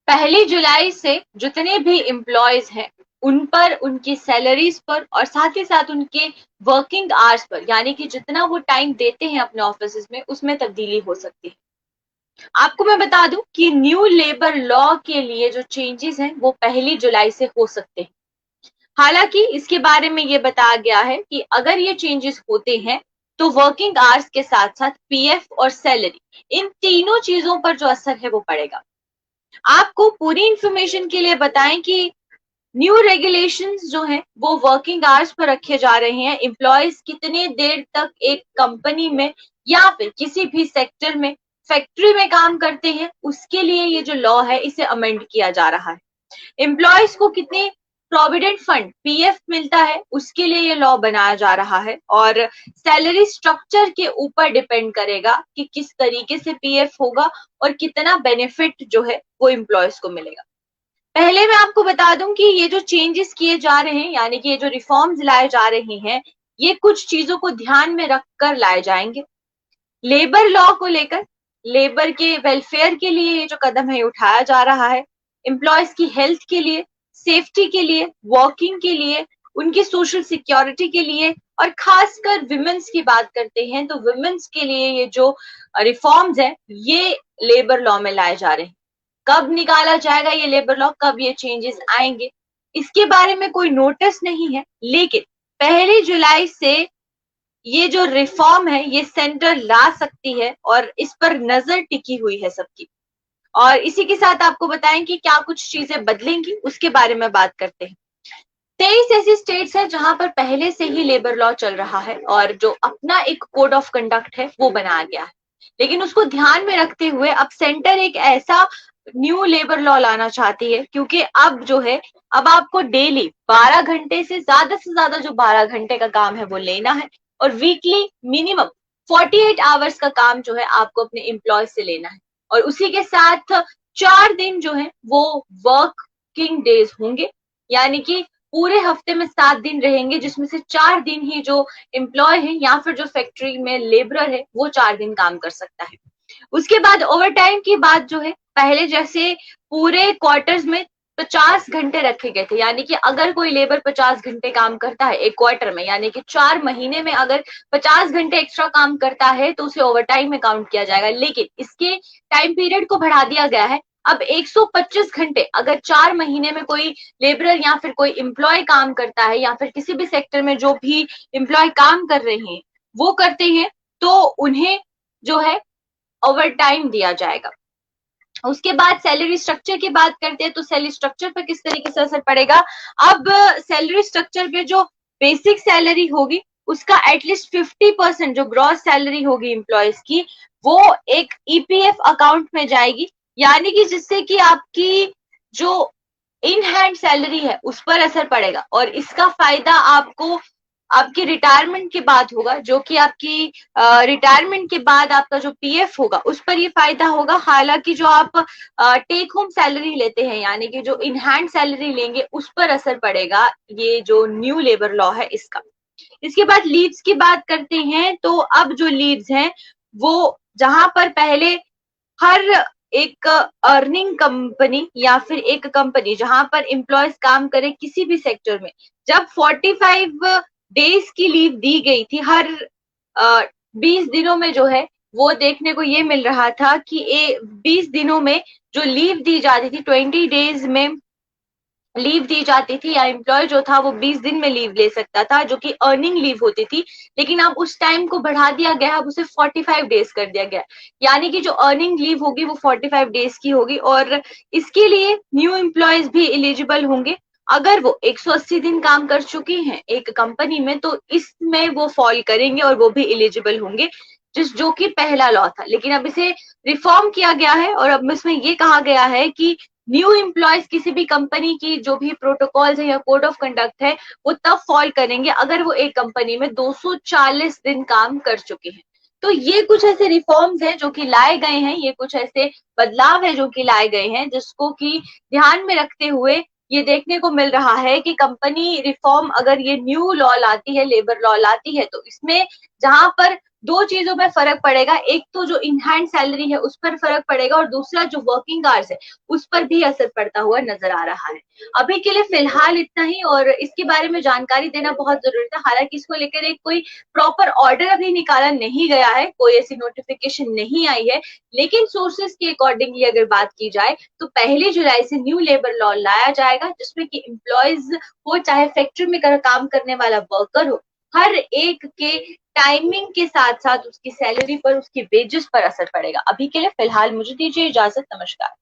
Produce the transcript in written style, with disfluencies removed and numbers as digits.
पहली जुलाई से जितने भी एम्प्लॉयज हैं उन पर, उनकी सैलरीज पर और साथ ही साथ उनके वर्किंग आवर्स पर, यानी कि जितना वो टाइम देते हैं अपने ऑफिस में, उसमें तब्दीली हो सकती है। आपको मैं बता दूं कि न्यू लेबर लॉ के लिए जो चेंजेस हैं वो पहली जुलाई से हो सकते हैं। हालांकि इसके बारे में ये बताया गया है कि अगर ये चेंजेस होते हैं तो वर्किंग आवर्स के साथ साथ पीएफ और सैलरी, इन तीनों चीजों पर जो असर है वो पड़ेगा। आपको पूरी इंफॉर्मेशन के लिए बताएं कि न्यू रेगुलेशंस जो हैं वो वर्किंग आवर्स पर रखे जा रहे हैं। एम्प्लॉयज कितने देर तक एक कंपनी में या फिर किसी भी सेक्टर में, फैक्ट्री में काम करते हैं, उसके लिए ये जो लॉ है इसे अमेंड किया जा रहा है। एम्प्लॉयज को कितने प्रोविडेंट फंड पीएफ मिलता है उसके लिए ये लॉ बनाया जा रहा है, और सैलरी स्ट्रक्चर के ऊपर डिपेंड करेगा कि किस तरीके से पीएफ होगा और कितना बेनिफिट जो है वो एम्प्लॉयज को मिलेगा। पहले मैं आपको बता दूं कि ये जो चेंजेस किए जा रहे हैं, यानी कि ये जो रिफॉर्म्स लाए जा रहे हैं, ये कुछ चीजों को ध्यान में रखकर लाए जाएंगे। लेबर लॉ को लेकर, लेबर के वेलफेयर के लिए ये जो कदम है उठाया जा रहा है। एम्प्लॉयज की हेल्थ के लिए, सेफ्टी के लिए, वर्किंग के लिए, उनकी सोशल सिक्योरिटी के लिए, और खासकर विमेंस की बात करते हैं तो विमेंस के लिए ये जो रिफॉर्म्स है ये लेबर लॉ में लाए जा रहे हैं। कब निकाला जाएगा ये लेबर लॉ, कब ये चेंजेस आएंगे, इसके बारे में कोई नोटिस नहीं है, लेकिन पहली जुलाई से ये जो रिफॉर्म है ये सेंटर ला सकती है और इस पर नजर टिकी हुई है सबकी। और इसी के साथ आपको बताएं कि क्या कुछ चीजें बदलेंगी, उसके बारे में बात करते हैं। 23 ऐसी स्टेट्स हैं जहां पर पहले से ही लेबर लॉ चल रहा है और जो अपना एक कोड ऑफ कंडक्ट है वो बनाया गया है, लेकिन उसको ध्यान में रखते हुए अब सेंटर एक ऐसा न्यू लेबर लॉ लाना चाहती है, क्योंकि अब जो है, अब आपको डेली 12 घंटे से ज्यादा जो 12 घंटे का काम है वो लेना है, और वीकली मिनिमम 48 आवर्स का काम जो है आपको अपने एम्प्लॉय से लेना है, और उसी के साथ 4 दिन जो है वो वर्किंग डेज होंगे, यानी कि पूरे हफ्ते में 7 दिन रहेंगे, जिसमें से 4 दिन ही जो एम्प्लॉय है या फिर जो फैक्ट्री में लेबरर है वो 4 दिन काम कर सकता है। उसके बाद ओवर टाइम की बात जो है, पहले जैसे पूरे क्वार्टर्स में 50 घंटे रखे गए थे, यानी कि अगर कोई लेबर 50 घंटे काम करता है एक क्वार्टर में, यानी कि 4 महीने में अगर 50 घंटे एक्स्ट्रा काम करता है तो उसे ओवर टाइम में काउंट किया जाएगा, लेकिन इसके टाइम पीरियड को बढ़ा दिया गया है। अब 125 घंटे अगर 4 महीने में कोई लेबरर या फिर कोई एम्प्लॉय काम करता है, या फिर किसी भी सेक्टर में जो भी एम्प्लॉय काम कर रहे हैं वो करते हैं, तो उन्हें जो है ओवर टाइम दिया जाएगा। उसके बाद सैलरी स्ट्रक्चर की बात करते हैं तो सैलरी स्ट्रक्चर पर किस तरीके से असर पड़ेगा। अब सैलरी स्ट्रक्चर पे जो बेसिक सैलरी होगी उसका एटलीस्ट 50% जो ग्रॉस सैलरी होगी एम्प्लॉयज की, वो एक ईपीएफ अकाउंट में जाएगी, यानी कि जिससे कि आपकी जो इन हैंड सैलरी है उस पर असर पड़ेगा, और इसका फायदा आपको आपकी रिटायरमेंट के बाद होगा, जो कि आपकी रिटायरमेंट के बाद आपका जो पीएफ होगा उस पर ये फायदा होगा। हालांकि जो आप टेक होम सैलरी लेते हैं, यानी कि जो इन हैंड सैलरी लेंगे, उस पर असर पड़ेगा ये जो न्यू लेबर लॉ है इसका। इसके बाद लीव्स की बात करते हैं तो अब जो लीव्स हैं वो, जहां पर पहले हर एक अर्निंग कंपनी या फिर एक कंपनी जहां पर एम्प्लॉयज काम करे किसी भी सेक्टर में, जब 45 डेज की लीव दी गई थी, हर 20 दिनों में जो है वो देखने को ये मिल रहा था कि 20 दिनों में जो लीव दी जाती थी, 20 डेज में लीव दी जाती थी, या एम्प्लॉय जो था वो 20 दिन में लीव ले सकता था, जो कि अर्निंग लीव होती थी, लेकिन अब उस टाइम को बढ़ा दिया गया, अब उसे 45 डेज कर दिया गया, यानी कि जो अर्निंग लीव होगी वो 45 डेज की होगी, और इसके लिए न्यू एम्प्लॉयज भी एलिजिबल होंगे। अगर वो 180 दिन काम कर चुके हैं एक कंपनी में तो इसमें वो फॉल करेंगे और वो भी एलिजिबल होंगे, जो कि पहला लॉ था, लेकिन अब इसे रिफॉर्म किया गया है, और अब इसमें ये कहा गया है कि न्यू एम्प्लॉयज किसी भी कंपनी की जो भी प्रोटोकॉल्स है या कोड ऑफ कंडक्ट है वो तब फॉल करेंगे अगर वो एक कंपनी में 240 दिन काम कर चुके हैं। तो ये कुछ ऐसे रिफॉर्म्स हैं जो कि लाए गए हैं, ये कुछ ऐसे बदलाव है जो कि लाए गए हैं, जिसको कि ध्यान में रखते हुए ये देखने को मिल रहा है कि कंपनी रिफॉर्म अगर ये न्यू लॉ लाती है, लेबर लॉ लाती है, तो इसमें जहां पर दो चीजों में फर्क पड़ेगा, एक तो जो इन हैंड सैलरी है उस पर फर्क पड़ेगा और दूसरा जो वर्किंग आवर्स है उस पर भी असर पड़ता हुआ नजर आ रहा है। अभी के लिए फिलहाल इतना ही, और इसके बारे में जानकारी देना बहुत जरूरी था। हालांकि इसको लेकर एक कोई प्रॉपर ऑर्डर अभी निकाला नहीं गया है, कोई ऐसी नोटिफिकेशन नहीं आई है, लेकिन सोर्सेस के अकॉर्डिंगली अगर बात की जाए तो 1 जुलाई से न्यू लेबर लॉ लाया जाएगा, जिसमें कि एम्प्लॉयज हो चाहे फैक्ट्री में काम करने वाला वर्कर हो, हर एक के टाइमिंग के साथ साथ उसकी सैलरी पर, उसकी वेजेस पर असर पड़ेगा। अभी के लिए फिलहाल मुझे दीजिए इजाजत, नमस्कार।